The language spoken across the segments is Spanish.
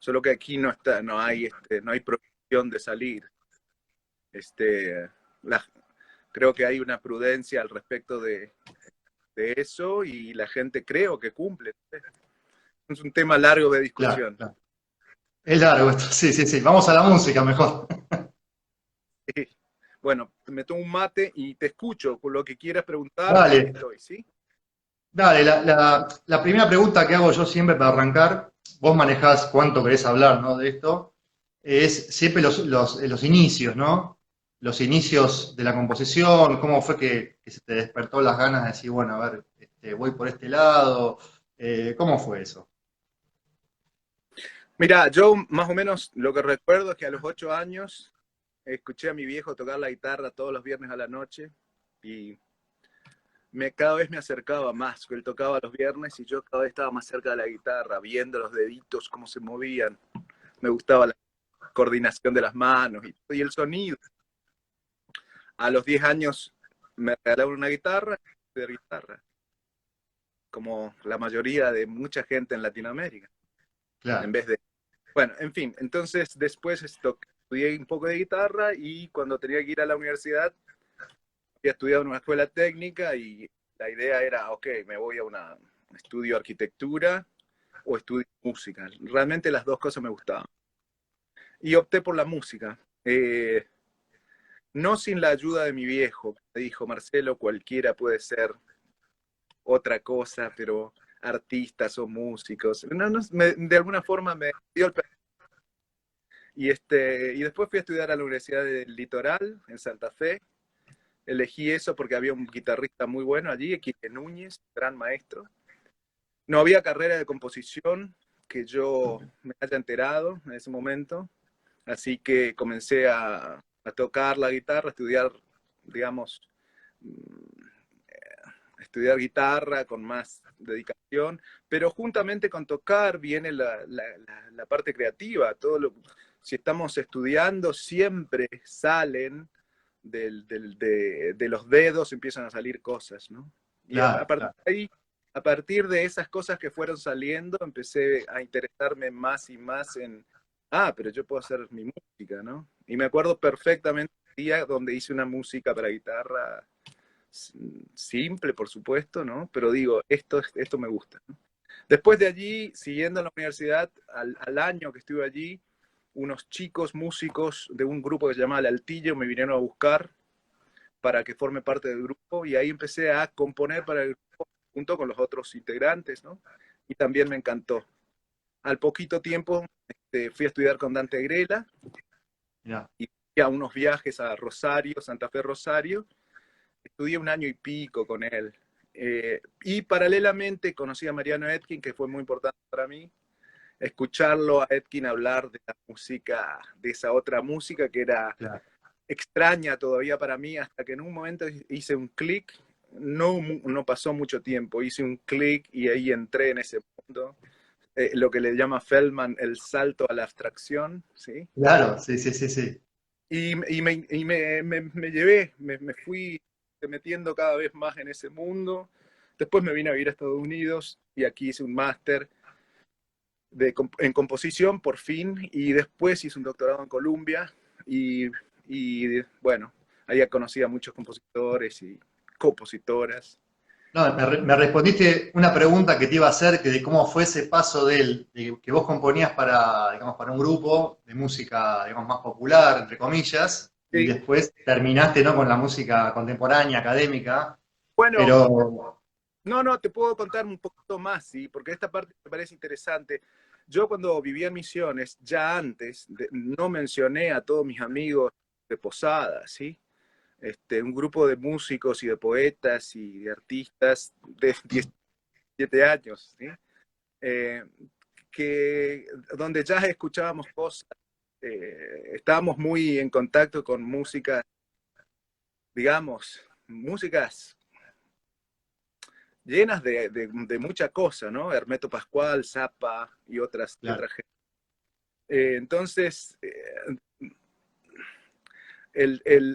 solo que aquí no hay prohibición de salir. Este, la, Creo que hay una prudencia al respecto de eso y la gente creo que cumple. Es un tema largo de Claro, discusión. claro. Es largo esto, sí, sí, sí. Vamos a la música mejor. Sí. Bueno, me tomo un mate y te escucho. Por lo que quieras preguntar, aquí Dale, estoy, ¿sí? dale. La primera pregunta que hago yo siempre para arrancar, vos manejás cuánto querés hablar, ¿no? De esto, es siempre los inicios, ¿no? Los inicios de la composición, cómo fue que se te despertó las ganas de decir, bueno, a ver, voy por este lado, ¿cómo fue eso? Mira, yo más o menos lo que recuerdo es que a los 8 años escuché a mi viejo tocar la guitarra todos los viernes a la noche y cada vez me acercaba más. Él tocaba los viernes y yo cada vez estaba más cerca de la guitarra, viendo los deditos, cómo se movían. Me gustaba la coordinación de las manos y el sonido. A los 10 años me regalaron una guitarra, de guitarra, como la mayoría de mucha gente en Latinoamérica, en Claro. vez de... Bueno, en fin, entonces después estudié un poco de guitarra y cuando tenía que ir a la universidad, había estudiado en una escuela técnica y la idea era, ok, me voy a una estudio arquitectura o estudio música. Realmente las dos cosas me gustaban. Y opté por la música. No sin la ayuda de mi viejo, que me dijo, Marcelo, cualquiera puede ser otra cosa, pero artistas o músicos. De alguna forma me dio el... y después fui a estudiar a la Universidad del Litoral, en Santa Fe. Elegí eso porque había un guitarrista muy bueno allí, Quique Núñez, gran maestro. No había carrera de composición que yo me haya enterado en ese momento, así que comencé a tocar la guitarra, a estudiar, digamos, estudiar guitarra con más dedicación, pero juntamente con tocar viene la parte creativa. Si estamos estudiando, siempre salen de los dedos, empiezan a salir cosas, ¿no? Y Claro, claro. a partir de esas cosas que fueron saliendo, empecé a interesarme más y más pero yo puedo hacer mi música, ¿no? Y me acuerdo perfectamente el día donde hice una música para guitarra simple, por supuesto, ¿no? Pero digo, esto me gusta, ¿no? Después de allí, siguiendo en la universidad, al año que estuve allí, unos chicos músicos de un grupo que se llamaba El Altillo me vinieron a buscar para que forme parte del grupo y ahí empecé a componer para el grupo junto con los otros integrantes, ¿no? Y también me encantó. Al poquito tiempo fui a estudiar con Dante Grela Mirá. y fui a unos viajes a Rosario, Santa Fe Rosario. Estudié un año y pico con él. Y paralelamente conocí a Mariano Etkin, que fue muy importante para mí. Escucharlo a Etkin hablar de la música, de esa otra música que era Claro. extraña todavía para mí, hasta que en un momento hice un clic. No pasó mucho tiempo, hice un clic y ahí entré en ese mundo. Lo que le llama Feldman el salto a la abstracción, ¿sí? Claro, sí, sí, sí, sí. Me llevé, me fui metiendo cada vez más en ese mundo. Después me vine a vivir a Estados Unidos y aquí hice un máster en composición por fin y después hice un doctorado en Columbia bueno, ahí conocí a muchos compositores y compositoras. No, me respondiste una pregunta que te iba a hacer, que de cómo fue ese paso de que vos componías para, digamos, para un grupo de música, digamos, más popular, entre comillas, y Sí, después terminaste, ¿no? Con la música contemporánea, académica, bueno, pero no, te puedo contar un poquito más, ¿sí? Porque esta parte me parece interesante. Yo cuando vivía en Misiones, ya antes, no mencioné a todos mis amigos de Posada, ¿sí? Un grupo de músicos y de poetas y de artistas de 17 años, ¿sí? Eh, donde ya escuchábamos cosas, estábamos muy en contacto con música, digamos, músicas llenas de mucha cosa, ¿no? Hermeto Pascual, Zappa y claro, otras gente. Entonces,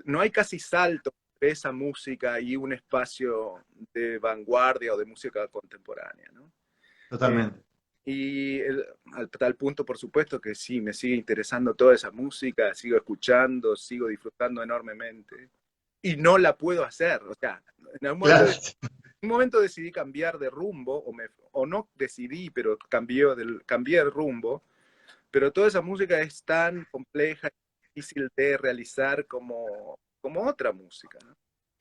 no hay casi salto de esa música y un espacio de vanguardia o de música contemporánea, ¿no? Eh, totalmente. Al tal punto, por supuesto, que sí, me sigue interesando toda esa música, sigo escuchando, sigo disfrutando enormemente. Y no la puedo hacer. O sea, en algún momento, Claro, un momento decidí cambiar de rumbo, o no decidí, pero cambié de rumbo. Pero toda esa música es tan compleja y difícil de realizar como otra música, ¿no?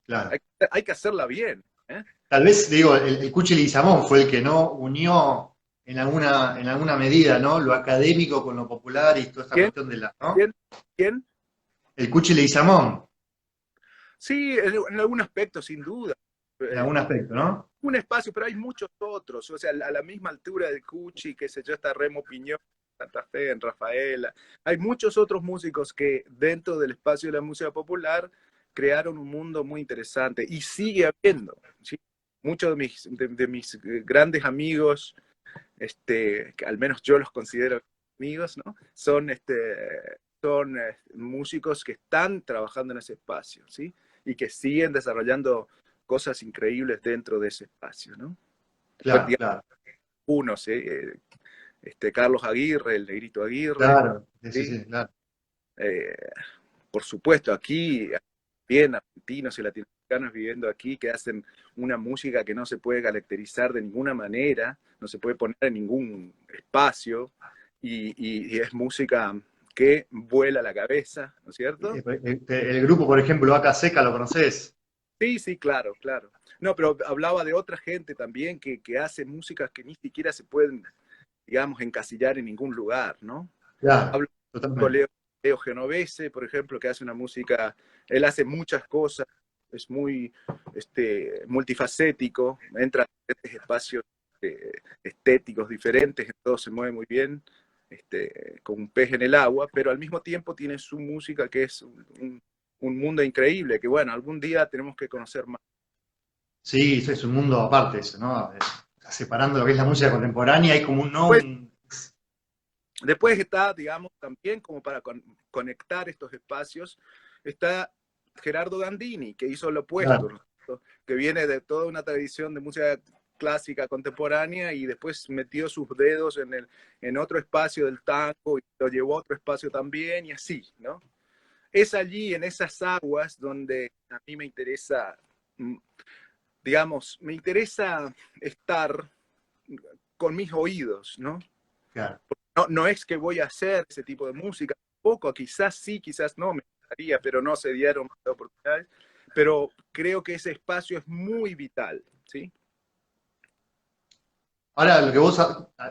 claro. Hay que hacerla bien, ¿eh? Tal vez, digo, el Cuchi Leguizamón fue el que no unió en alguna medida, ¿no? Lo académico con lo popular y toda esta ¿Quién? cuestión de la, ¿no? ¿Quién? ¿Quién? El Cuchi Leguizamón, Sí, en algún aspecto, sin duda. en Eh, algún aspecto, ¿no? un espacio, pero hay muchos otros. O sea, a la misma altura de Cuchi, qué sé yo, está Remo Piñón, Santa Fe, en Rafaela. Hay muchos otros músicos que dentro del espacio de la música popular crearon un mundo muy interesante y sigue habiendo, ¿sí? Muchos de mis grandes amigos, que al menos yo los considero amigos, ¿no? Son músicos que están trabajando en ese espacio, ¿sí? Y que siguen desarrollando cosas increíbles dentro de ese espacio, ¿no? Pues, Claro, digamos, claro, unos, Carlos Aguirre, el Negrito Aguirre, claro, sí, sí, ¿sí? sí, claro. Eh, por supuesto, aquí, bien argentinos y latinoamericanos viviendo aquí, que hacen una música que no se puede caracterizar de ninguna manera, no se puede poner en ningún espacio, y es música que vuela la cabeza, ¿no es cierto? El grupo, por ejemplo, Vaca Seca, ¿lo conoces? Sí, sí, claro, claro. No, pero hablaba de otra gente también que hace músicas que ni siquiera se pueden, digamos, encasillar en ningún lugar, ¿no? Claro, Hablo con totalmente. Leo Genovese, por ejemplo, que hace una música, él hace muchas cosas, es muy multifacético, entra en diferentes espacios estéticos diferentes, todo se mueve muy bien, con un pez en el agua, pero al mismo tiempo tiene su música que es un mundo increíble, que bueno, algún día tenemos que conocer más. Sí, eso es un mundo aparte, eso, ¿no? Separando lo que es la música contemporánea, hay como un, ¿no? Pues, después está, digamos, también como para conectar estos espacios, está Gerardo Gandini, que hizo lo opuesto, Claro, ¿no? Que viene de toda una tradición de música clásica contemporánea y después metió sus dedos en otro espacio del tango y lo llevó a otro espacio también y así, ¿no? Es allí, en esas aguas, donde a mí me interesa, mm, digamos, me interesa estar con mis oídos, ¿no? claro. No, no es que voy a hacer ese tipo de música, poco, quizás sí, quizás no, me gustaría, pero no se dieron más oportunidades. Pero creo que ese espacio es muy vital, ¿sí? Ahora,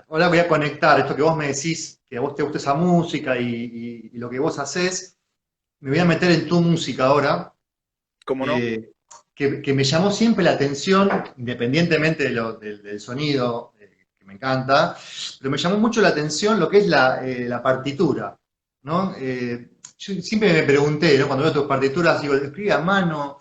ahora voy a conectar esto que vos me decís, que a vos te gusta esa música y lo que vos hacés, me voy a meter en tu música ahora, ¿Cómo no? eh, que me llamó siempre la atención, independientemente del sonido, que me encanta, pero me llamó mucho la atención lo que es la partitura, ¿no? Yo siempre me pregunté, ¿no? Cuando veo tus partituras, digo, escribe a mano,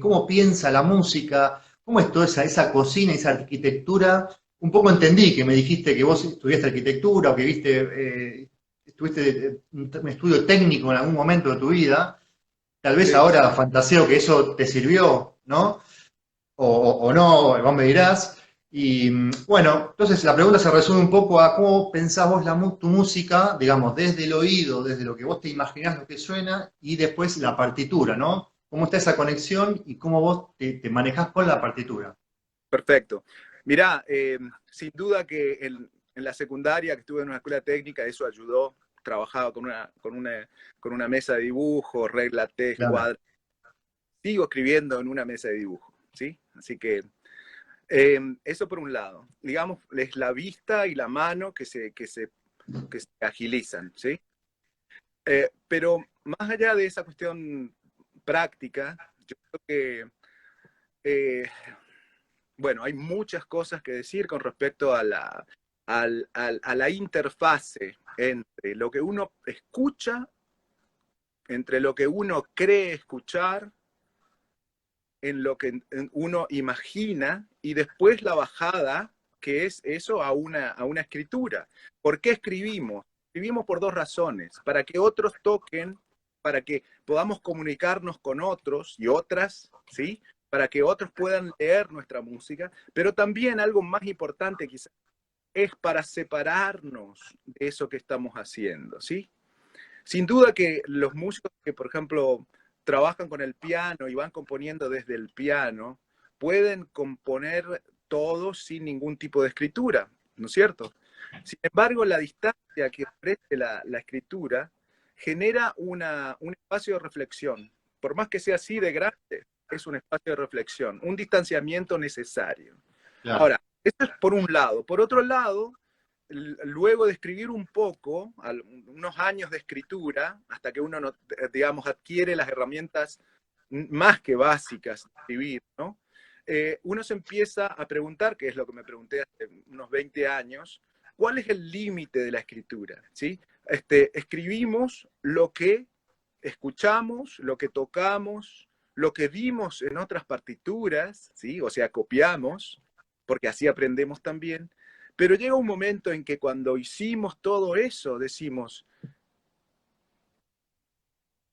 ¿cómo piensa la música? ¿Cómo es toda esa cocina, esa arquitectura? Un poco entendí que me dijiste que vos estudiaste arquitectura o que estuviste un estudio técnico en algún momento de tu vida. Tal vez Sí. ahora fantaseo que eso te sirvió, ¿no? O no, vos me dirás. Y bueno, entonces la pregunta se resume un poco a cómo pensás vos tu música, digamos, desde el oído, desde lo que vos te imaginás lo que suena, y después la partitura, ¿no? ¿Cómo está esa conexión y cómo vos te manejás con la partitura? Perfecto. Mirá, sin duda que en la secundaria, que estuve en una escuela técnica, eso ayudó. Trabajaba con una mesa de dibujo, regla T, Claro, cuadra. Sigo escribiendo en una mesa de dibujo, ¿sí? Así que eso por un lado. Digamos, es la vista y la mano que se agilizan, ¿sí? Pero más allá de esa cuestión práctica, yo creo que, eh, bueno, hay muchas cosas que decir con respecto a la interfase entre lo que uno escucha, entre lo que uno cree escuchar, en lo que uno imagina, y después la bajada, que es eso a una escritura. ¿Por qué escribimos? Escribimos por dos razones: para que otros toquen, para que podamos comunicarnos con otros y otras, ¿sí? Para que otros puedan leer nuestra música, pero también algo más importante quizás, es para separarnos de eso que estamos haciendo, ¿sí? Sin duda que los músicos que, por ejemplo, trabajan con el piano y van componiendo desde el piano, pueden componer todo sin ningún tipo de escritura, ¿no es cierto? Sin embargo, la distancia que ofrece la escritura genera un espacio de reflexión. Por más que sea así de grande, es un espacio de reflexión, un distanciamiento necesario. Claro. Ahora, esto es por un lado. Por otro lado, luego de escribir un poco, unos años de escritura, hasta que uno, no, digamos, adquiere las herramientas más que básicas de escribir, ¿no? Uno se empieza a preguntar, que es lo que me pregunté hace unos 20 años, ¿cuál es el límite de la escritura? ¿Sí? Escribimos lo que escuchamos, lo que tocamos, lo que vimos en otras partituras, ¿sí? O sea, copiamos, porque así aprendemos también. Pero llega un momento en que cuando hicimos todo eso, decimos,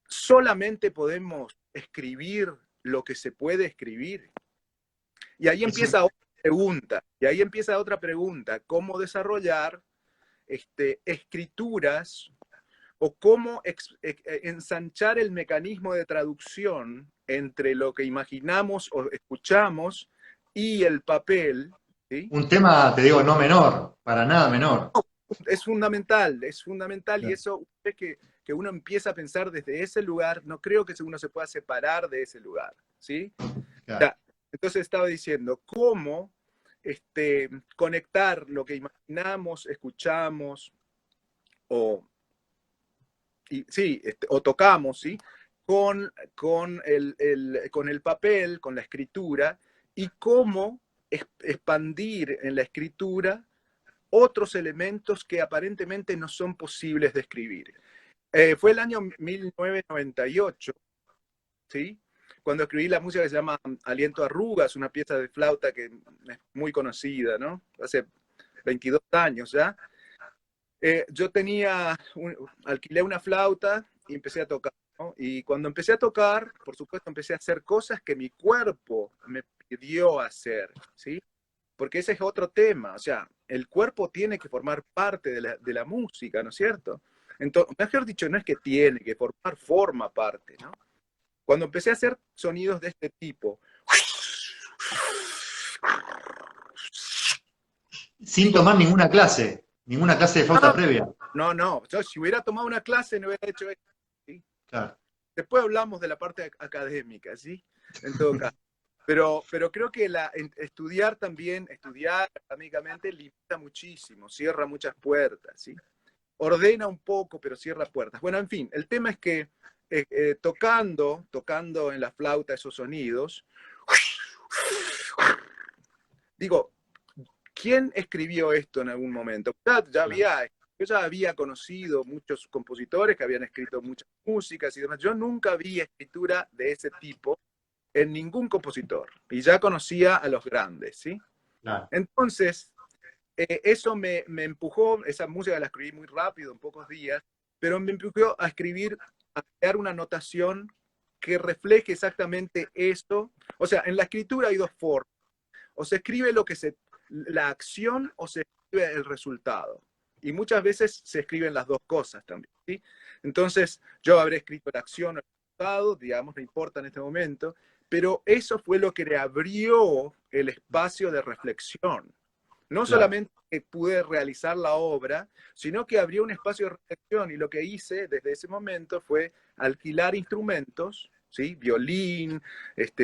solamente podemos escribir lo que se puede escribir. Y ahí empieza otra pregunta, ¿cómo desarrollar escrituras o cómo ensanchar el mecanismo de traducción entre lo que imaginamos o escuchamos y el papel? ¿Sí? Un tema, te digo, no menor, para nada menor. Es fundamental y eso es que uno empieza a pensar desde ese lugar, no creo que uno se pueda separar de ese lugar, ¿sí? Claro. Ya, entonces estaba diciendo, ¿cómo conectar lo que imaginamos, escuchamos o, sí, o tocamos, ¿sí? Con el papel, con la escritura, y cómo expandir en la escritura otros elementos que aparentemente no son posibles de escribir. Fue el año 1998, ¿sí? Cuando escribí la música que se llama Aliento a Arrugas, una pieza de flauta que es muy conocida, ¿no? Hace 22 años ya. Yo alquilé una flauta y empecé a tocar, ¿no? Y cuando empecé a tocar, por supuesto, empecé a hacer cosas que mi cuerpo me pidió hacer, ¿sí? Porque ese es otro tema, o sea, el cuerpo tiene que formar parte de la música, ¿no es cierto? Entonces, mejor dicho, no es que tiene que formar, forma parte, ¿no? Cuando empecé a hacer sonidos de este tipo, Sin digo, tomar ninguna clase de flauta previa. no, yo si hubiera tomado una clase no hubiera hecho esto, ¿sí? Claro. Después hablamos de la parte académica, ¿sí? En todo caso. Pero creo que estudiar también, estudiar académicamente limita muchísimo, cierra muchas puertas, ¿sí? Ordena un poco, pero cierra puertas. Bueno, en fin, el tema es que tocando en la flauta esos sonidos, digo, ¿quién escribió esto en algún momento? Yo ya había conocido muchos compositores que habían escrito muchas músicas y demás. Yo nunca vi escritura de ese tipo en ningún compositor y ya conocía a los grandes, ¿sí? Claro. Entonces, eso me empujó, esa música la escribí muy rápido, en pocos días, pero me empujó a escribir, a crear una notación que refleje exactamente esto. O sea, en la escritura hay dos formas. O se escribe la acción o se escribe el resultado. Y muchas veces se escriben las dos cosas también, ¿sí? Entonces, yo habré escrito la acción o el resultado, digamos, no importa en este momento, pero eso fue lo que le abrió el espacio de reflexión. No Claro. solamente que pude realizar la obra, sino que abrió un espacio de reflexión y lo que hice desde ese momento fue alquilar instrumentos, ¿sí? Violín,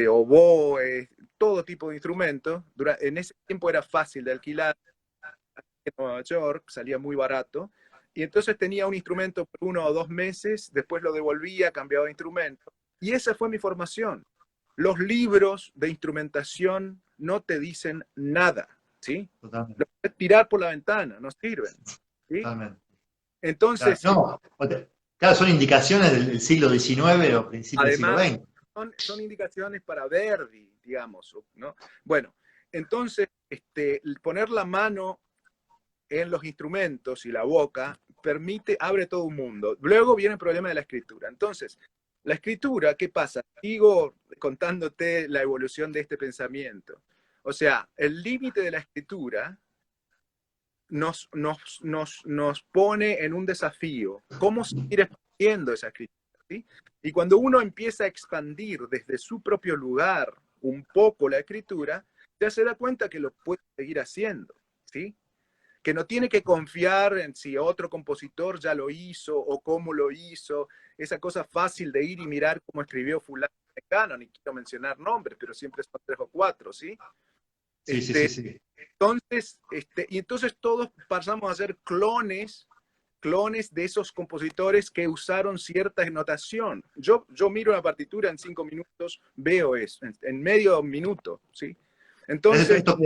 oboe, todo tipo de instrumentos. En ese tiempo era fácil de alquilar en Nueva York, salía muy barato. Y entonces tenía un instrumento por 1 o 2 meses, después lo devolvía, cambiaba de instrumento. Y esa fue mi formación. Los libros de instrumentación no te dicen nada, ¿sí? Totalmente. Los puedes tirar por la ventana, no sirven, ¿sí? Totalmente. Claro. Entonces, No, claro, son indicaciones del siglo XIX o principios del siglo además, XX. son indicaciones para Verdi, digamos, ¿no? Bueno, entonces, poner la mano en los instrumentos y la boca abre todo un mundo. Luego viene el problema de la escritura. Entonces, la escritura, ¿qué pasa? Sigo contándote la evolución de este pensamiento. O sea, el límite de la escritura nos pone en un desafío. ¿Cómo seguir expandiendo esa escritura? ¿Sí? Y cuando uno empieza a expandir desde su propio lugar un poco la escritura, ya se da cuenta que lo puede seguir haciendo, ¿sí? Que no tiene que confiar en si otro compositor ya lo hizo o cómo lo hizo, esa cosa fácil de ir y mirar cómo escribió fulano mecano, ni quiero mencionar nombres, pero siempre son 3 o 4, ¿sí? Sí, sí, sí, Este, sí. y entonces todos pasamos a ser clones de esos compositores que usaron cierta notación. Yo miro la partitura en 5 minutos, veo eso, en medio minuto, ¿sí? Entonces, Esto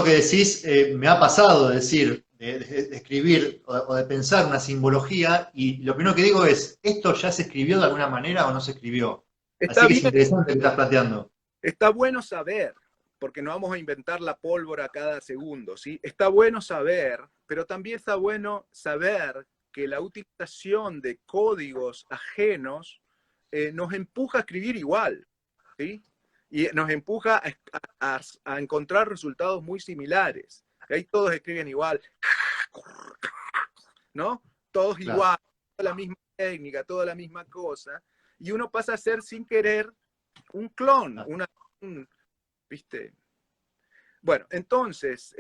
que decís me ha pasado, de decir, de escribir o de pensar una simbología, y lo primero que digo es, ¿esto ya se escribió de alguna manera o no se escribió? Así está que es bien, interesante lo que estás planteando. está bueno saber, porque no vamos a inventar la pólvora cada segundo, ¿sí? Está bueno saber, pero también está bueno saber que la utilización de códigos ajenos nos empuja a escribir igual, ¿sí? Y nos empuja a encontrar resultados muy similares. Ahí todos escriben igual, ¿no? Todos Claro. igual, toda la misma técnica, toda la misma cosa, y uno pasa a ser sin querer un clon, un, ¿viste? Bueno, entonces,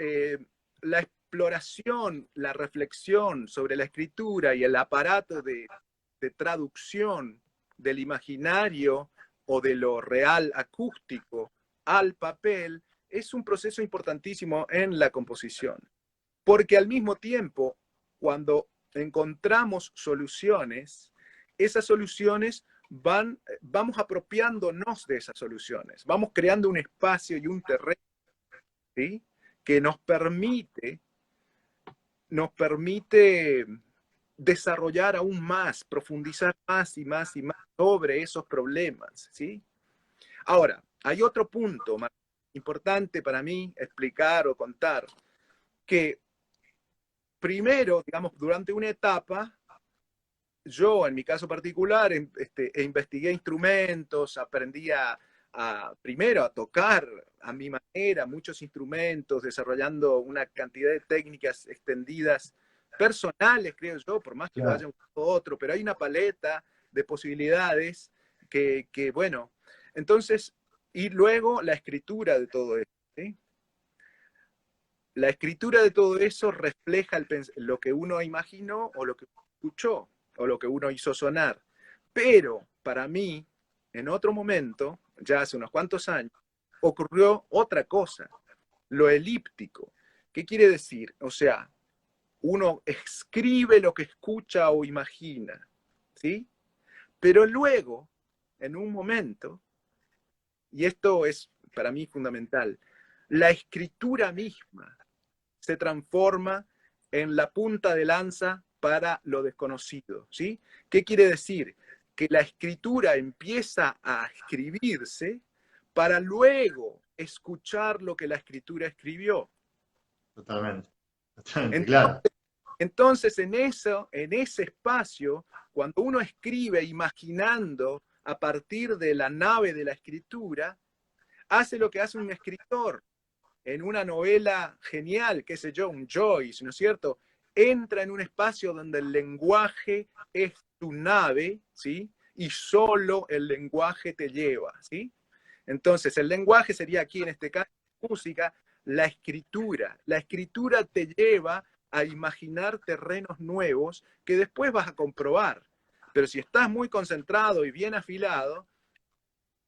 la exploración, la reflexión sobre la escritura y el aparato de traducción del imaginario o de lo real acústico al papel es un proceso importantísimo en la composición, porque al mismo tiempo, cuando encontramos soluciones, esas soluciones vamos apropiándonos de esas soluciones, vamos creando un espacio y un terreno, ¿sí? Que nos permite desarrollar aún más, profundizar más y más y más sobre esos problemas, ¿sí? Ahora, hay otro punto más importante para mí explicar o contar, que primero, digamos, durante una etapa, yo en mi caso particular investigué instrumentos, aprendí primero a tocar a mi manera muchos instrumentos, desarrollando una cantidad de técnicas extendidas personales, creo yo, por más que lo Claro. haya usado otro, pero hay una paleta de posibilidades bueno, entonces, y luego la escritura de todo esto, ¿sí? La escritura de todo eso refleja lo que uno imaginó o lo que escuchó o lo que uno hizo sonar. Pero para mí, en otro momento, ya hace unos cuantos años, ocurrió otra cosa, lo elíptico. ¿Qué quiere decir? O sea, uno escribe lo que escucha o imagina, ¿sí? Pero luego, en un momento, y esto es para mí fundamental, la escritura misma se transforma en la punta de lanza para lo desconocido, ¿sí? ¿Qué quiere decir? Que la escritura empieza a escribirse para luego escuchar lo que la escritura escribió. Totalmente. Totalmente, claro. Entonces, en ese espacio, cuando uno escribe imaginando a partir de la nave de la escritura, hace lo que hace un escritor en una novela genial, qué sé yo, un Joyce, ¿no es cierto? Entra en un espacio donde el lenguaje es tu nave, ¿sí? Y solo el lenguaje te lleva, ¿sí? Entonces, el lenguaje sería aquí, en este caso, música, la escritura. La escritura te lleva a imaginar terrenos nuevos que después vas a comprobar. Pero si estás muy concentrado y bien afilado,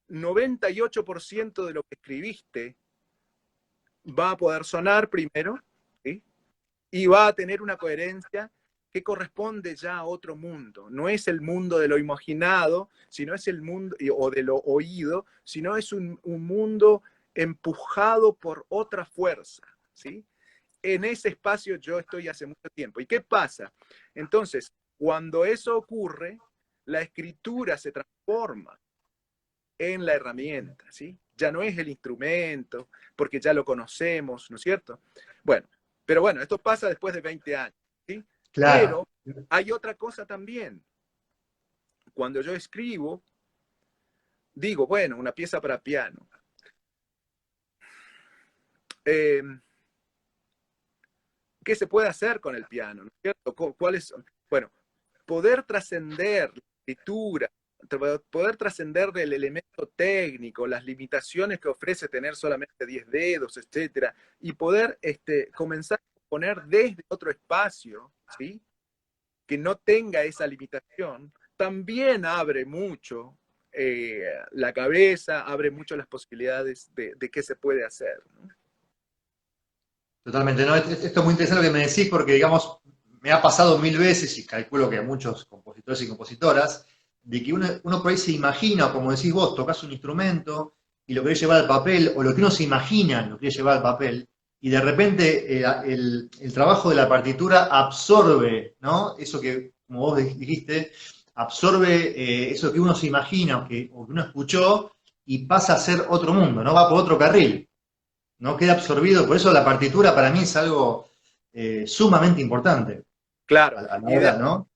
98% de lo que escribiste va a poder sonar primero, ¿sí? Y va a tener una coherencia que corresponde ya a otro mundo. No es el mundo de lo imaginado, sino es el mundo, o de lo oído, sino es un mundo empujado por otra fuerza, ¿sí? En ese espacio yo estoy hace mucho tiempo. ¿Y qué pasa? Entonces, cuando eso ocurre, la escritura se transforma en la herramienta, ¿sí? Ya no es el instrumento, porque ya lo conocemos, ¿no es cierto? Bueno, pero bueno, esto pasa después de 20 años, ¿sí? Claro. Pero hay otra cosa también. Cuando yo escribo, digo, bueno, una pieza para piano. Eh, qué se puede hacer con el piano, ¿no es cierto? ¿Cuáles son? Bueno, poder trascender la escritura, poder trascender del elemento técnico, las limitaciones que ofrece tener solamente 10 dedos, etcétera, y poder comenzar a componer desde otro espacio, ¿sí? Que no tenga esa limitación, también abre mucho la cabeza, abre mucho las posibilidades de qué se puede hacer, ¿no? Totalmente, ¿no? Esto es muy interesante lo que me decís porque, digamos, me ha pasado mil veces, y calculo que a muchos compositores y compositoras, de que uno por ahí se imagina, o como decís vos, tocas un instrumento y lo querés llevar al papel, o lo que uno se imagina lo quiere llevar al papel, y de repente el trabajo de la partitura absorbe, ¿no? Eso que, como vos dijiste, absorbe eso que uno se imagina o que uno escuchó y pasa a ser otro mundo, ¿no? Va por otro carril, ¿no? Queda absorbido. Por eso la partitura para mí es algo sumamente importante Claro, a la y de hora, ¿no?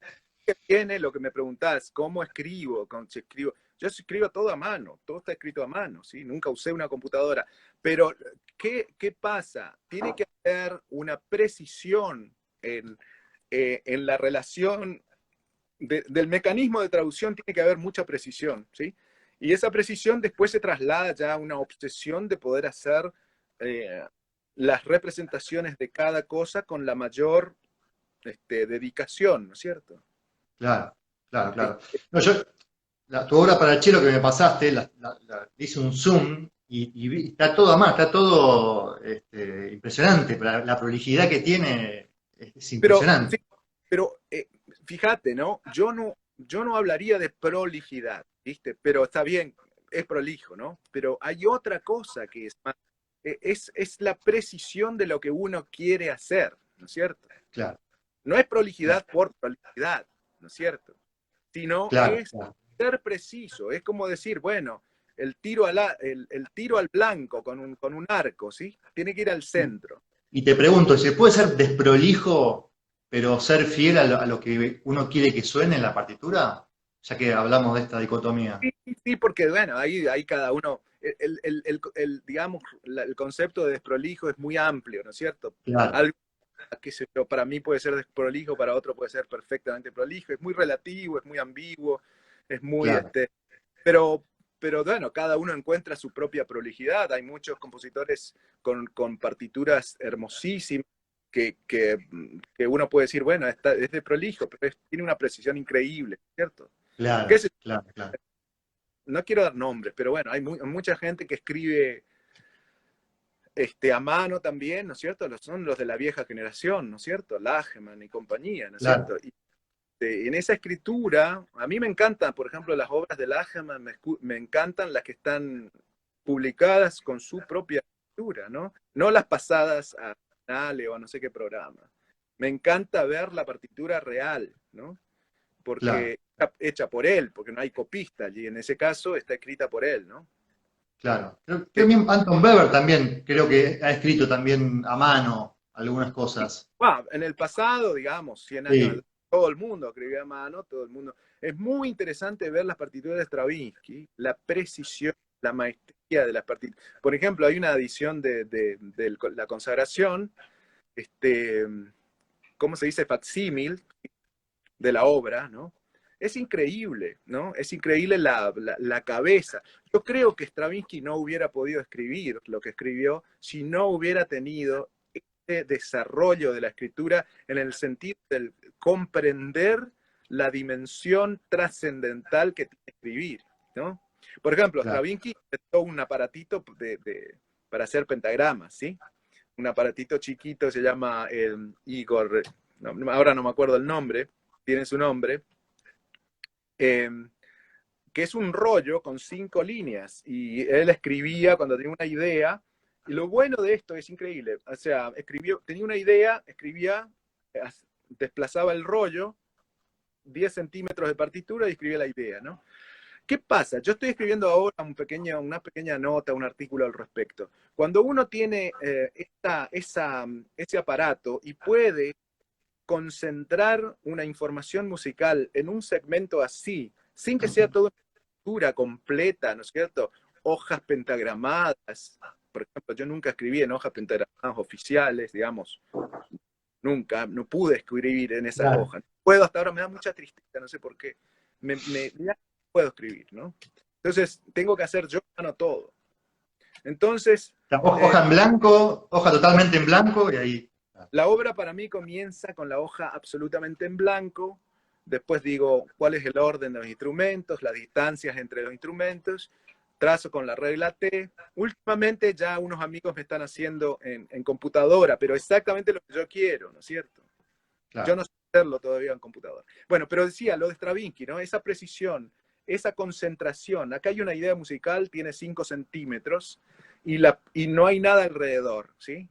que viene lo que me preguntás, ¿cómo escribo? Si escribo? Yo escribo todo a mano, todo está escrito a mano, ¿sí? Nunca usé una computadora. Pero, ¿qué pasa? Tiene que haber una precisión en la relación del mecanismo de traducción, tiene que haber mucha precisión, ¿sí? Y esa precisión después se traslada ya a una obsesión de poder hacer eh, las representaciones de cada cosa con la mayor dedicación, ¿no es cierto? Claro, claro, Es- claro. No, tu obra para el cello que me pasaste, hice un zoom está todo a más, está todo impresionante. La prolijidad que tiene es pero, sí, impresionante. pero fíjate, ¿no? Yo no hablaría de prolijidad, ¿viste? Pero está bien, es prolijo, ¿no? Pero hay otra cosa que es más, es la precisión de lo que uno quiere hacer, ¿no es cierto? Claro, No es claro, prolijidad por prolijidad, ¿no es cierto? Sino claro, es claro. ser preciso, es como decir, bueno, el tiro al blanco con un arco, ¿sí? Tiene que ir al centro. Y te pregunto, ¿se puede ser desprolijo, pero ser fiel a lo que uno quiere que suene en la partitura? Ya que hablamos de esta dicotomía. Sí, sí, porque bueno, ahí cada uno, digamos, el concepto de desprolijo es muy amplio, ¿no es cierto? Claro, Algo que para mí puede ser desprolijo, para otro puede ser perfectamente prolijo, es muy relativo, es muy ambiguo, es muy, claro. pero, pero bueno, cada uno encuentra su propia prolijidad. Hay muchos compositores con partituras hermosísimas que uno puede decir, bueno, es de prolijo, pero tiene una precisión increíble, ¿cierto? ¿Qué Claro, sé claro, claro. No quiero dar nombres, pero bueno, hay mucha gente que escribe a mano también, ¿no es cierto? Son los de la vieja generación, ¿no es cierto? Lageman y compañía, ¿no es Claro. cierto? Y en esa escritura, a mí me encantan, por ejemplo, las obras de Lageman, me encantan las que están publicadas con su propia escritura, ¿no? No las pasadas a Nale o a no sé qué programa. Me encanta ver la partitura real, ¿no? Claro. Porque está hecha por él, porque no hay copista allí, en ese caso está escrita por él, ¿no? Claro. Que, También Anton Weber también creo que ha escrito también a mano algunas cosas. en el pasado, digamos, 100 años, Sí, todo el mundo escribía a mano, todo el mundo. Es muy interesante ver las partituras de Stravinsky, la precisión, la maestría de las partituras. Por ejemplo, hay una edición de la consagración, este, ¿cómo se dice? Facsímil de la obra, ¿no? Es increíble, ¿no? Es increíble la cabeza. Yo creo que Stravinsky no hubiera podido escribir lo que escribió si no hubiera tenido este desarrollo de la escritura en el sentido de comprender la dimensión trascendental que tiene escribir, ¿no? Por ejemplo, claro. Stravinsky inventó un aparatito para hacer pentagramas, ¿sí? Un aparatito chiquito, se llama el Igor, ahora no me acuerdo el nombre, tiene su nombre, eh, que es un rollo con 5 líneas. Y él escribía cuando tenía una idea. Y lo bueno de esto es increíble. O sea, tenía una idea, escribía, desplazaba el rollo, 10 centímetros de partitura y escribía la idea, ¿no? ¿Qué pasa? Yo estoy escribiendo ahora una pequeña nota, un artículo al respecto. Cuando uno tiene ese aparato y puede concentrar una información musical en un segmento así, sin que sea toda una estructura completa, ¿no es cierto? Hojas pentagramadas. Por ejemplo, yo nunca escribí en hojas pentagramadas oficiales, digamos, nunca, no pude escribir en esas Claro. hojas. No puedo, hasta ahora me da mucha tristeza, no sé por qué. Ya no puedo escribir, ¿no? Entonces, tengo que hacer yo mano todo. Entonces, Hoja en blanco, hoja totalmente en blanco y ahí. la obra para mí comienza con la hoja absolutamente en blanco, después digo cuál es el orden de los instrumentos, las distancias entre los instrumentos, trazo con la regla T. Últimamente ya unos amigos me están haciendo en computadora, pero exactamente lo que yo quiero, ¿no es cierto? Yo Claro. no sé hacerlo todavía en computadora. Bueno, pero decía lo de Stravinsky, ¿no? Esa precisión, esa concentración. Acá hay una idea musical, tiene 5 centímetros y no hay nada alrededor, ¿sí?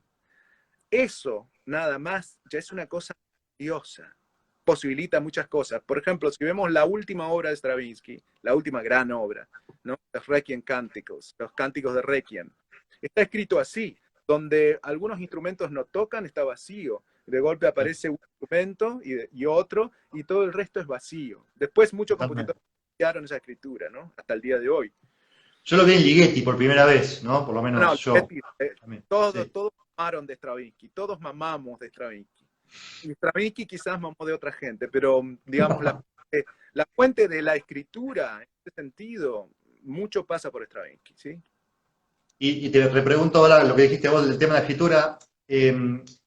Eso, nada más, ya es una cosa diosa. Posibilita muchas cosas. Por ejemplo, si vemos la última obra de Stravinsky, la última gran obra, ¿no? Los Requiem Cánticos, los cánticos de Requiem, está escrito así, donde algunos instrumentos no tocan, está vacío. De golpe aparece un instrumento y otro, y todo el resto es vacío. Después muchos Totalmente. compositores cambiaron esa escritura, ¿no? Hasta el día de hoy. Yo lo vi en Ligeti por primera vez, ¿no? Por lo No, menos yo. También. Sí. todos mamaron de Stravinsky, todos mamamos de Stravinsky. Y Stravinsky quizás mamó de otra gente, pero digamos, la fuente de la escritura, en ese sentido, mucho pasa por Stravinsky, ¿sí? Y te repregunto ahora lo que dijiste vos del tema de la escritura,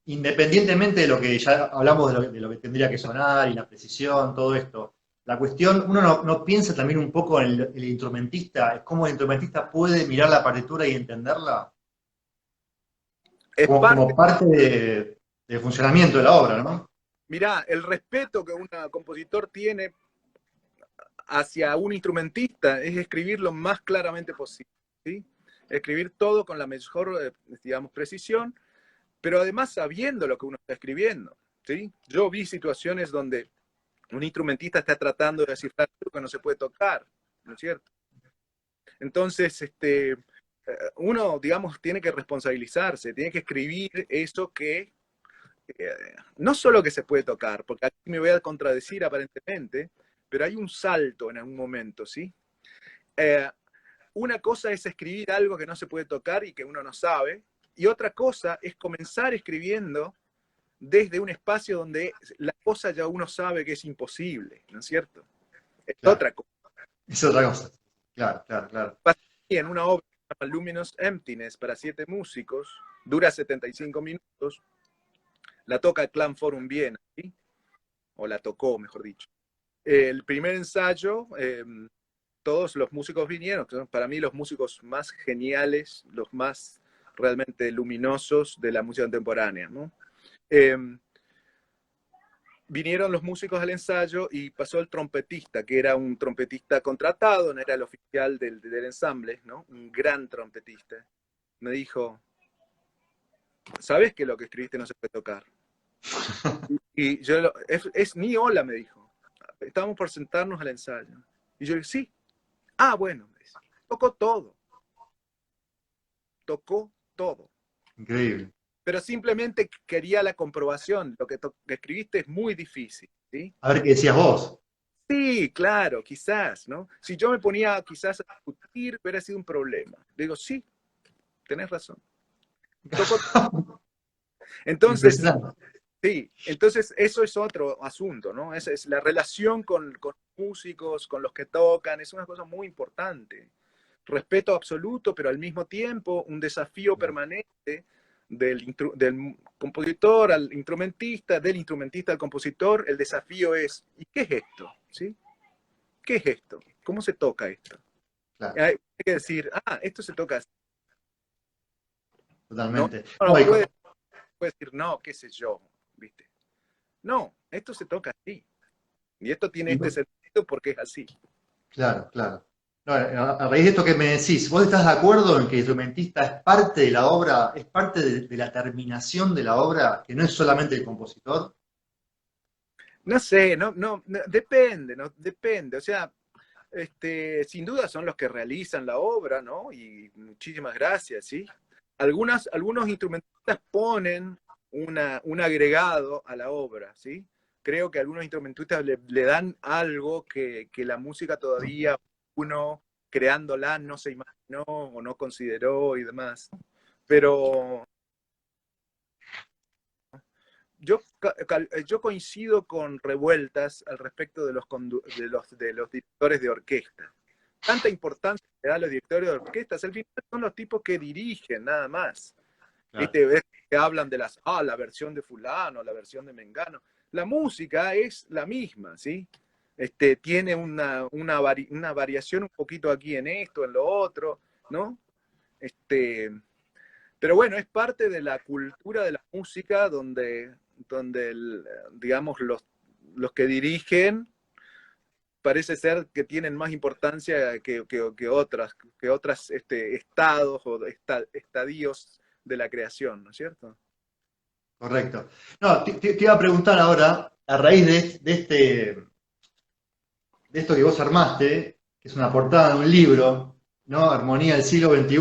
independientemente de lo que ya hablamos de lo que tendría que sonar y la precisión, todo esto, la cuestión, uno no piensa también un poco en el instrumentista, cómo el instrumentista puede mirar la partitura y entenderla Es como parte, parte del funcionamiento de la obra, ¿no? mirá, el respeto que un compositor tiene hacia un instrumentista es escribir lo más claramente posible, ¿sí? Escribir todo con la mejor, digamos, precisión, pero además sabiendo lo que uno está escribiendo, ¿sí? Yo vi situaciones donde un instrumentista está tratando de descifrar algo que no se puede tocar, ¿no es cierto? Entonces, uno, digamos, tiene que responsabilizarse, tiene que escribir eso que no solo que se puede tocar, porque aquí me voy a contradecir aparentemente, pero hay un salto en algún momento, ¿sí? Eh, una cosa es escribir algo que no se puede tocar y que uno no sabe, y otra cosa es comenzar escribiendo desde un espacio donde la cosa ya uno sabe que es imposible, ¿no es cierto? Es Claro, otra cosa. es otra cosa. Claro, claro, claro. En una obra que se llama Luminous Emptiness para 7 músicos, dura 75 minutos, la toca el Clan Forum Viena, ¿sí? O la tocó, mejor dicho. El primer ensayo, todos los músicos vinieron, que son para mí los músicos más geniales, los más realmente luminosos de la música contemporánea, ¿no? Eh, Vinieron los músicos al ensayo y pasó el trompetista, que era un trompetista contratado, no era el oficial del ensamble, ¿no? Un gran trompetista. Me dijo, ¿sabes que lo que escribiste no se puede tocar? Y yo, es ni hola, me dijo. Estábamos por sentarnos al ensayo. Y yo le dije, sí. Ah, bueno, me dice. Tocó todo. Tocó todo. Increíble. Pero simplemente quería la comprobación. Lo que escribiste es muy difícil, ¿sí? A ver qué decías vos. Sí, claro, quizás, ¿no? Si yo me ponía quizás a discutir, hubiera sido un problema. Digo, sí, tenés razón. Tocó. Entonces, Impresionante. sí, entonces eso es otro asunto, ¿no? Esa es la relación con músicos, con los que tocan, es una cosa muy importante. Respeto absoluto, pero al mismo tiempo un desafío permanente del compositor al instrumentista, del instrumentista al compositor. El desafío es, ¿y qué es esto? ¿Sí? ¿Qué es esto? ¿Cómo se toca esto? Claro, Hay que decir, esto se toca así. No, totalmente. No, no puede decir, no, qué sé yo, ¿viste? No, esto se toca así. Y esto tiene y- este sentido porque es así. claro, claro. No, a raíz de esto que me decís, ¿vos estás de acuerdo en que el instrumentista es parte de la obra, es parte de la terminación de la obra, que no es solamente el compositor? No sé, depende, ¿no? Depende. O sea, sin duda son los que realizan la obra, ¿no? Y muchísimas gracias, ¿sí? Algunos instrumentistas ponen un agregado a la obra, ¿sí? Creo que algunos instrumentistas le dan algo que la música todavía uno creándola no se imaginó o no consideró y demás. Pero yo coincido con Revueltas al respecto de los directores de orquesta. Tanta importancia que da a los directores de orquestas, al final son los tipos que dirigen, nada más. Claro, ¿Viste? Ves que hablan de la versión de fulano, la versión de mengano. La música es la misma, ¿sí? Tiene una variación un poquito aquí en esto, en lo otro, ¿no? Pero bueno, es parte de la cultura de la música donde digamos, los que dirigen parece ser que tienen más importancia que otras estados o estadios de la creación, ¿no es cierto? correcto. No, te iba a preguntar ahora, a raíz de esto que vos armaste, que es una portada de un libro, ¿no? Armonía del siglo XXI,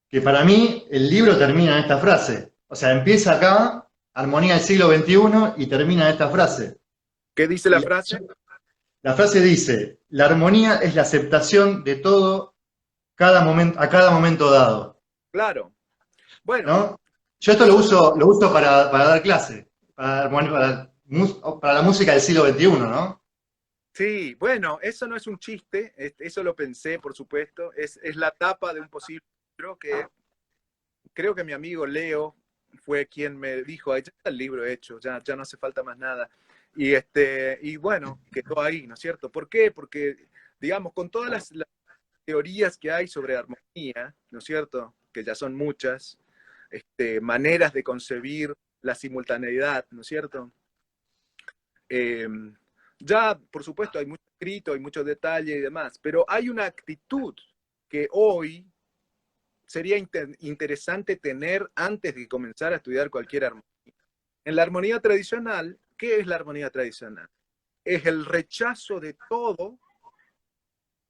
que para mí el libro termina en esta frase. O sea, empieza acá, Armonía del siglo XXI, y termina en esta frase. ¿Qué dice Y la frase? la frase dice, la armonía es la aceptación de todo a cada momento dado, Claro. Bueno, ¿no? Yo esto eso lo uso para dar clase, para la música del siglo XXI, ¿no? sí, bueno, eso no es un chiste, eso lo pensé, por supuesto, es la tapa de un posible libro que creo que mi amigo Leo fue quien me dijo, "Ay, ya está el libro hecho, ya no hace falta más nada". Y bueno, quedó ahí, ¿no es cierto? ¿Por qué? Porque, digamos, con todas las teorías que hay sobre armonía, ¿no es cierto? Que ya son muchas, maneras de concebir la simultaneidad, ¿no es cierto? Eh, ya, por supuesto, hay mucho escrito, hay mucho detalle y demás, pero hay una actitud que hoy sería interesante tener antes de comenzar a estudiar cualquier armonía. En la armonía tradicional, ¿qué es la armonía tradicional? Es el rechazo de todo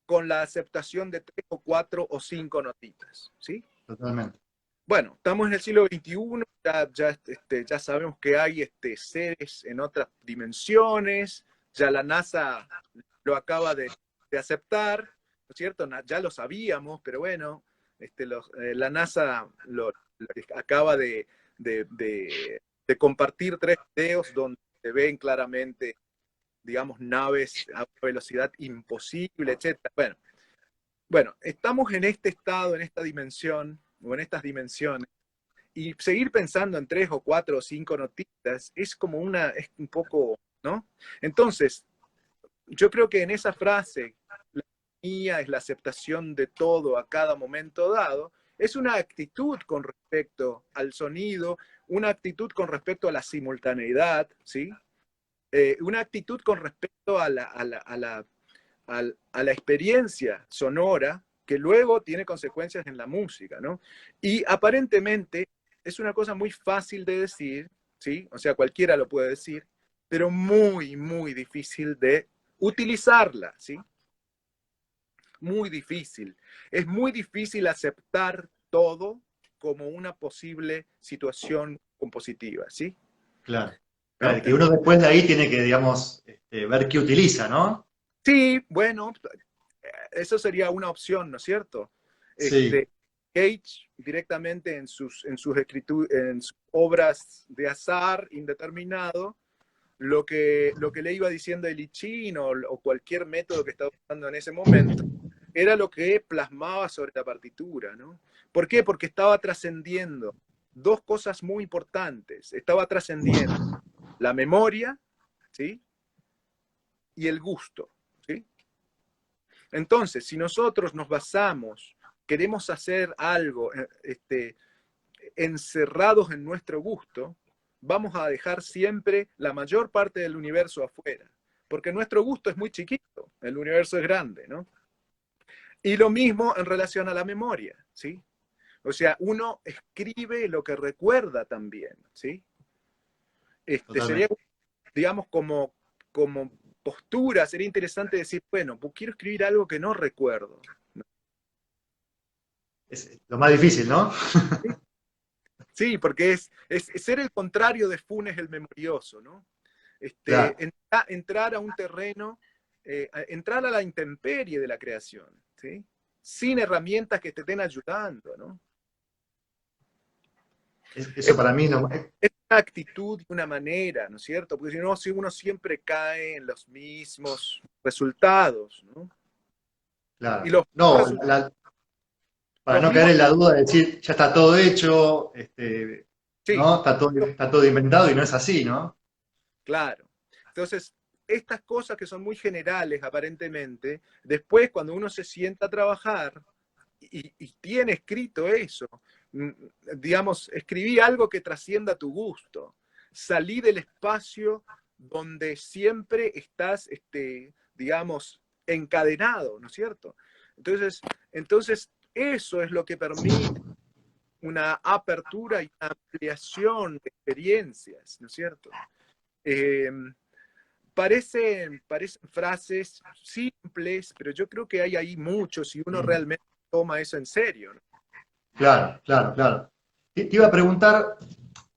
con la aceptación de 3 o 4 o 5 notitas, ¿sí? Totalmente. Bueno, estamos en el siglo XXI, ya sabemos que hay seres en otras dimensiones, ya la NASA lo acaba de aceptar, ¿no es cierto? Ya lo sabíamos, pero bueno, la NASA lo acaba de compartir 3 videos donde se ven claramente, digamos, naves a velocidad imposible, etcétera. Bueno, estamos en este estado, en esta dimensión, o en estas dimensiones, y seguir pensando en 3 o 4 o 5 notitas es un poco, ¿no? Entonces, yo creo que en esa frase, la mía es la aceptación de todo a cada momento dado, es una actitud con respecto al sonido, una actitud con respecto a la simultaneidad, ¿sí? Una actitud con respecto a la experiencia sonora que luego tiene consecuencias en la música, ¿no? Y aparentemente es una cosa muy fácil de decir, ¿sí? O sea, cualquiera lo puede decir, pero muy, muy difícil de utilizarla, ¿sí? Muy difícil. Es muy difícil aceptar todo como una posible situación compositiva, ¿sí? Claro. ¿No? Claro, que uno después de ahí tiene que, digamos, ver qué utiliza, ¿no? Sí, bueno, eso sería una opción, ¿no es cierto? Sí, Cage directamente en sus obras de azar indeterminado, lo que le iba diciendo el I Ching o cualquier método que estaba usando en ese momento, era lo que plasmaba sobre la partitura, ¿no? ¿Por qué? Porque estaba trascendiendo 2 cosas muy importantes. Estaba trascendiendo la memoria, ¿sí? Y el gusto, ¿sí? Entonces, si nosotros nos basamos, queremos hacer algo encerrados en nuestro gusto, vamos a dejar siempre la mayor parte del universo afuera, porque nuestro gusto es muy chiquito, el universo es grande, ¿no? Y lo mismo en relación a la memoria, ¿sí? O sea, uno escribe lo que recuerda también, ¿sí? Sería, totalmente. digamos, como postura, sería interesante decir, bueno, pues quiero escribir algo que no recuerdo. Es lo más difícil, ¿no? Sí, porque es ser el contrario de Funes el memorioso, ¿no? Claro, Entrar a un terreno, entrar a la intemperie de la creación, ¿sí? Sin herramientas que te estén ayudando, ¿no? Eso para mí es lo... Es una actitud y una manera, ¿no es cierto? Porque si no, si uno siempre cae en los mismos resultados, ¿no? Y Claro. los No, resultados, para los no caer mismos, en la duda de decir, ya está todo hecho, sí, ¿no? Está todo inventado y no es así, ¿no? claro. Entonces, estas cosas que son muy generales aparentemente, después cuando uno se sienta a trabajar y tiene escrito eso, mm, digamos, escribí algo que trascienda tu gusto, salí del espacio donde siempre estás, digamos, encadenado, ¿no es cierto? Entonces, eso es lo que permite una apertura y una ampliación de experiencias, ¿no es cierto? Eh, parecen frases simples, pero yo creo que hay ahí mucho si uno realmente toma eso en serio, ¿no? Claro, claro, claro. Te iba a preguntar,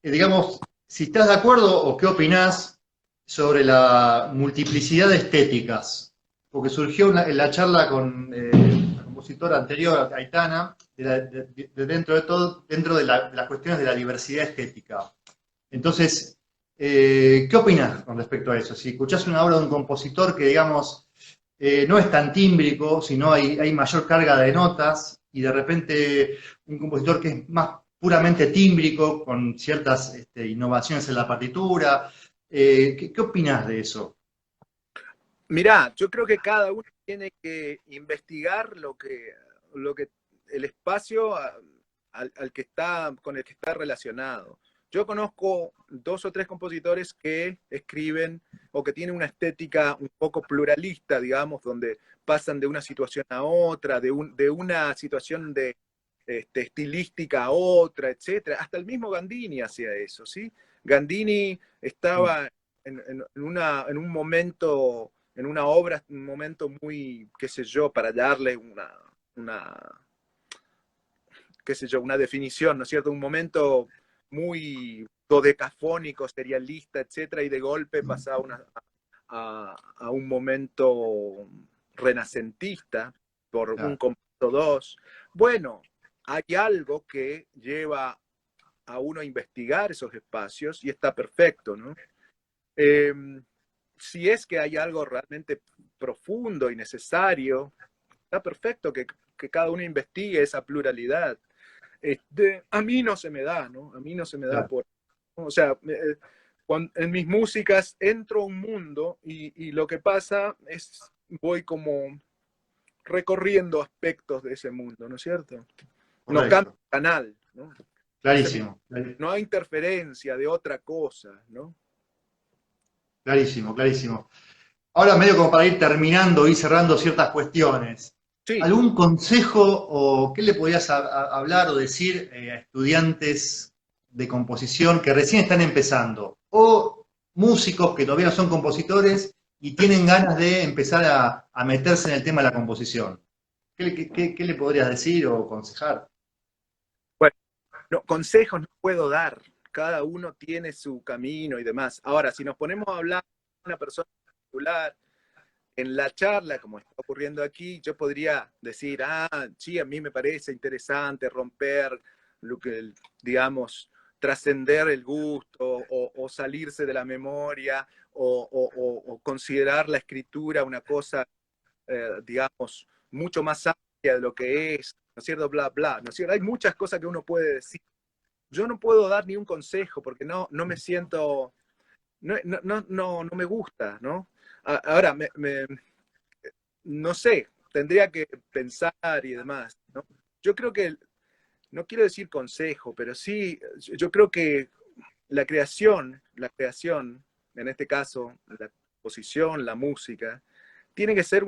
digamos, si estás de acuerdo o qué opinás sobre la multiplicidad de estéticas, porque surgió en la charla con la compositora anterior, Aitana, dentro de todo, dentro de las cuestiones de la diversidad estética. Entonces, ¿qué opinás con respecto a eso? Si escuchás una obra de un compositor que, digamos, no es tan tímbrico, sino hay mayor carga de notas, y de repente un compositor que es más puramente tímbrico, con ciertas innovaciones en la partitura. ¿Qué opinás de eso? Mirá, yo creo que cada uno tiene que investigar lo que el espacio al que está, con el que está relacionado. Yo conozco 2 o 3 compositores que escriben o que tienen una estética un poco pluralista, digamos, donde pasan de una situación a otra, de una situación de estilística a otra, etcétera. Hasta el mismo Gandini hacía eso, ¿sí? Gandini estaba en un momento, en una obra, un momento muy, qué sé yo, para darle una qué sé yo, una definición, ¿no es cierto? Un momento muy dodecafónico, serialista, etcétera, y de golpe pasaba a un momento renacentista por un Claro, compuesto 2. Bueno, hay algo que lleva a uno a investigar esos espacios y está perfecto, ¿no? Eh, si es que hay algo realmente profundo y necesario, está perfecto que cada uno investigue esa pluralidad. A mí no se me da, ¿no? A mí no se me da claro, por... O sea, en mis músicas entro a un mundo y lo que pasa es, voy como recorriendo aspectos de ese mundo, ¿no es cierto? No cambio correcto. de canal, ¿no? Clarísimo, No hay interferencia de otra cosa, ¿no? clarísimo, clarísimo. Ahora, medio como para ir terminando y cerrando ciertas cuestiones, Sí, ¿algún consejo o qué le podrías hablar o decir a estudiantes de composición que recién están empezando? O músicos que todavía no son compositores y tienen ganas de empezar a meterse en el tema de la composición. ¿Qué le podrías decir o aconsejar? bueno, no, consejos no puedo dar. Cada uno tiene su camino y demás. Ahora, si nos ponemos a hablar de una persona particular, en la charla, como está ocurriendo aquí, yo podría decir, sí, a mí me parece interesante romper lo que, digamos, trascender el gusto o salirse de la memoria o considerar la escritura una cosa, digamos, mucho más amplia de lo que es, ¿no es cierto? Bla, bla, ¿no es cierto? Hay muchas cosas que uno puede decir. Yo no puedo dar ni un consejo porque no me siento, no me gusta, ¿no? Ahora, no sé, tendría que pensar y demás, ¿no? Yo creo que, no quiero decir consejo, pero sí, yo creo que la creación, en este caso, la composición, la música, tiene que ser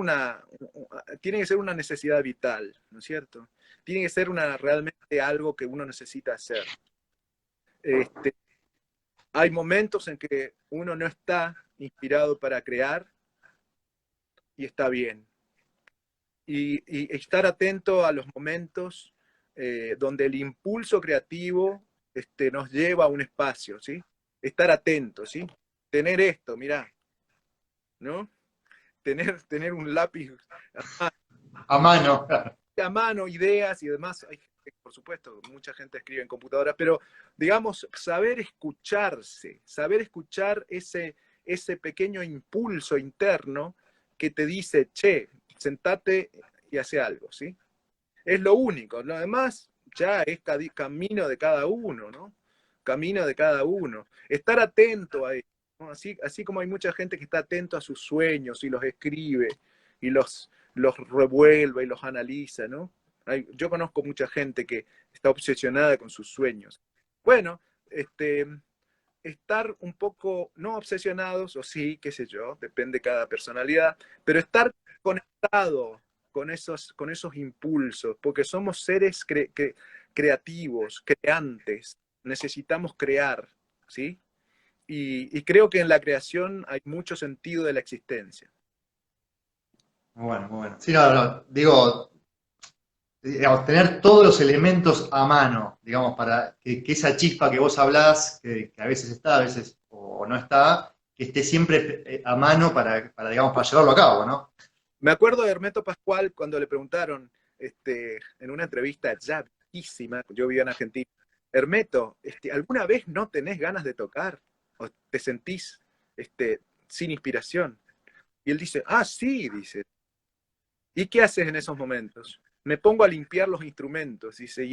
tiene que ser una necesidad vital, ¿no es cierto? Tiene que ser realmente algo que uno necesita hacer. Este, hay momentos en que uno no está inspirado para crear y está bien. Y estar atento a los momentos donde el impulso creativo nos lleva a un espacio, ¿sí? Estar atento, ¿sí? Tener esto, mirá, ¿no? Tener un lápiz A mano. a mano, ideas y demás. Hay gente por supuesto, mucha gente escribe en computadora, pero digamos, saber escucharse, saber escuchar ese pequeño impulso interno que te dice, che, sentate y hace algo, ¿sí? Es lo único, lo demás ya es camino de cada uno, ¿no? Camino de cada uno. Estar atento a eso, ¿no? Así como hay mucha gente que está atento a sus sueños y los escribe y los revuelve y los analiza, ¿no? Yo conozco mucha gente que está obsesionada con sus sueños. Bueno, estar un poco, no obsesionados, o sí, qué sé yo, depende de cada personalidad, pero estar conectado con esos impulsos, porque somos seres creativos, creantes, necesitamos crear, ¿sí? Y creo que en la creación hay mucho sentido de la existencia. Muy bueno, muy bueno. Sí, no, digo, digamos, tener todos los elementos a mano, digamos, para que esa chispa que vos hablás, que a veces está, a veces o no está, que esté siempre a mano digamos, para llevarlo a cabo, ¿no? Me acuerdo de Hermeto Pascual cuando le preguntaron en una entrevista ya viejísima, yo vivía en Argentina, Hermeto, ¿alguna vez no tenés ganas de tocar? ¿O te sentís sin inspiración? Y él dice, ah, sí, dice. ¿Y qué haces en esos momentos? Me pongo a limpiar los instrumentos, dice,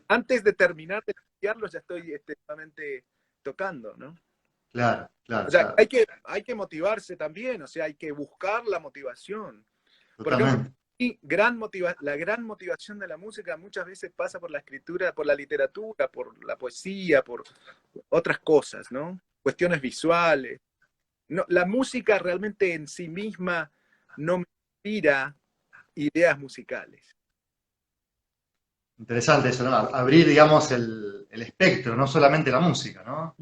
antes de terminar de limpiarlos ya estoy nuevamente tocando, ¿no? Claro, O claro, sea, claro. hay que motivarse también, o sea, hay que buscar la motivación. Por ejemplo, Totalmente. y la gran motivación de la música muchas veces pasa por la escritura, por la literatura, por la poesía, por otras cosas, ¿no? Cuestiones visuales. No, la música realmente en sí misma no me inspira ideas musicales. Interesante eso, ¿no? Abrir, digamos, el espectro, no solamente la música, ¿no?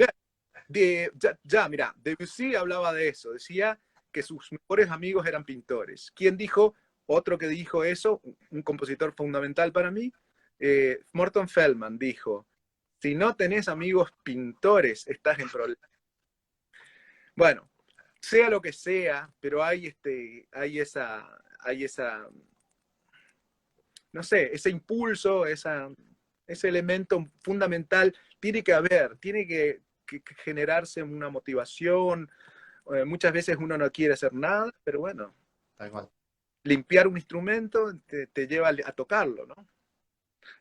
Mira, Debussy hablaba de eso, decía que sus mejores amigos eran pintores. ¿Quién dijo? Otro que dijo eso, un compositor fundamental para mí, Morton Feldman dijo, si no tenés amigos pintores, estás en problemas. Bueno, sea lo que sea, pero hay esa, no sé, ese impulso, ese elemento fundamental, tiene que haber, tiene que generarse una motivación. Muchas veces uno no quiere hacer nada, pero bueno, Tal cual. limpiar un instrumento te lleva a tocarlo, ¿no?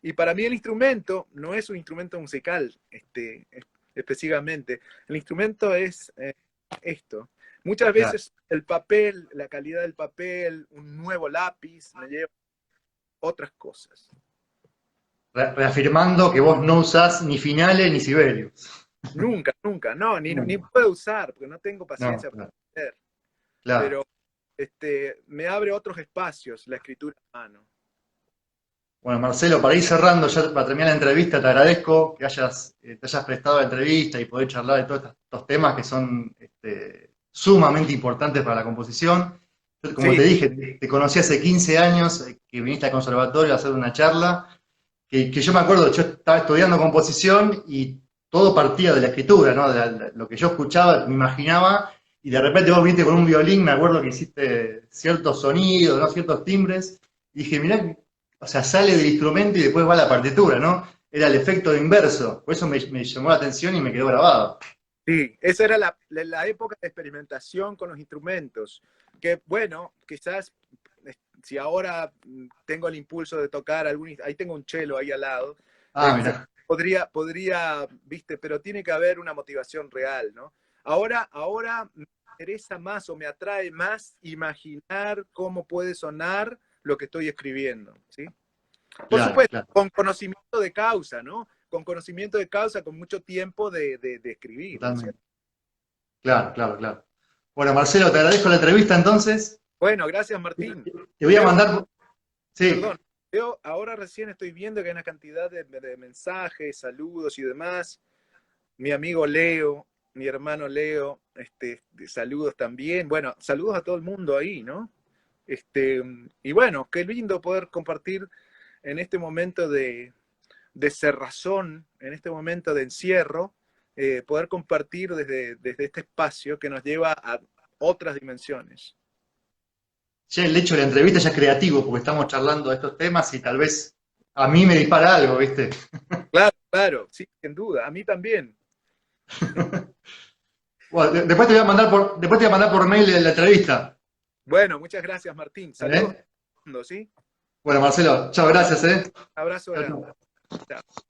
Y para mí el instrumento no es un instrumento musical, específicamente. El instrumento es esto. Muchas Claro. veces el papel, la calidad del papel, un nuevo lápiz, me lleva a otras cosas. Reafirmando que vos no usás ni Finale ni Sibelius. Nunca, nunca, no, ni Nunca. puedo usar, porque no tengo No, paciencia para claro. hacer. Claro. Pero me abre otros espacios la escritura a mano. Bueno, Marcelo, para ir cerrando, ya para terminar la entrevista, te agradezco que te hayas prestado la entrevista y poder charlar de todos estos temas que son sumamente importantes para la composición. Yo, como Sí, te dije, te conocí hace 15 años, que viniste al conservatorio a hacer una charla, que yo me acuerdo, yo estaba estudiando composición y todo partía de la escritura, ¿no? Lo que yo escuchaba, me imaginaba, y de repente vos viniste con un violín, me acuerdo que hiciste ciertos sonidos, ¿no? Ciertos timbres, y dije, mirá, o sea, sale del instrumento y después va a la partitura, ¿no? Era el efecto inverso, por eso me llamó la atención y me quedó grabado. sí, esa era la época de experimentación con los instrumentos. Que bueno, quizás si ahora tengo el impulso de tocar ahí tengo un cello ahí al lado, Ah, mirá, podría, viste, pero tiene que haber una motivación real, ¿no? Ahora me interesa más o me atrae más imaginar cómo puede sonar lo que estoy escribiendo, ¿sí? Por claro, supuesto, claro, con conocimiento de causa, ¿no? Con conocimiento de causa, con mucho tiempo de escribir, ¿no es cierto? totalmente. Claro, claro, claro. Bueno, Marcelo, te agradezco la entrevista entonces. Bueno, gracias Martín. Te voy a Veo, mandar, sí, perdón, ahora recién estoy viendo que hay una cantidad de mensajes, saludos y demás. Mi amigo Leo, mi hermano Leo, de saludos también. Bueno, saludos a todo el mundo ahí, ¿no? Y bueno, qué lindo poder compartir en este momento de cerrazón, en este momento de encierro, poder compartir desde este espacio que nos lleva a otras dimensiones. ya el hecho de la entrevista ya es creativo, porque estamos charlando de estos temas y tal vez a mí me dispara algo, ¿viste? Claro, claro, sí, sin duda, a mí también. Bueno, después te voy a mandar después te voy a mandar por mail la entrevista. Bueno, muchas gracias, Martín. Saludos a ¿Eh? todo el mundo, ¿sí? Bueno, Marcelo, chao, gracias, ¿eh? Un abrazo Chao, grande. chao. Chao.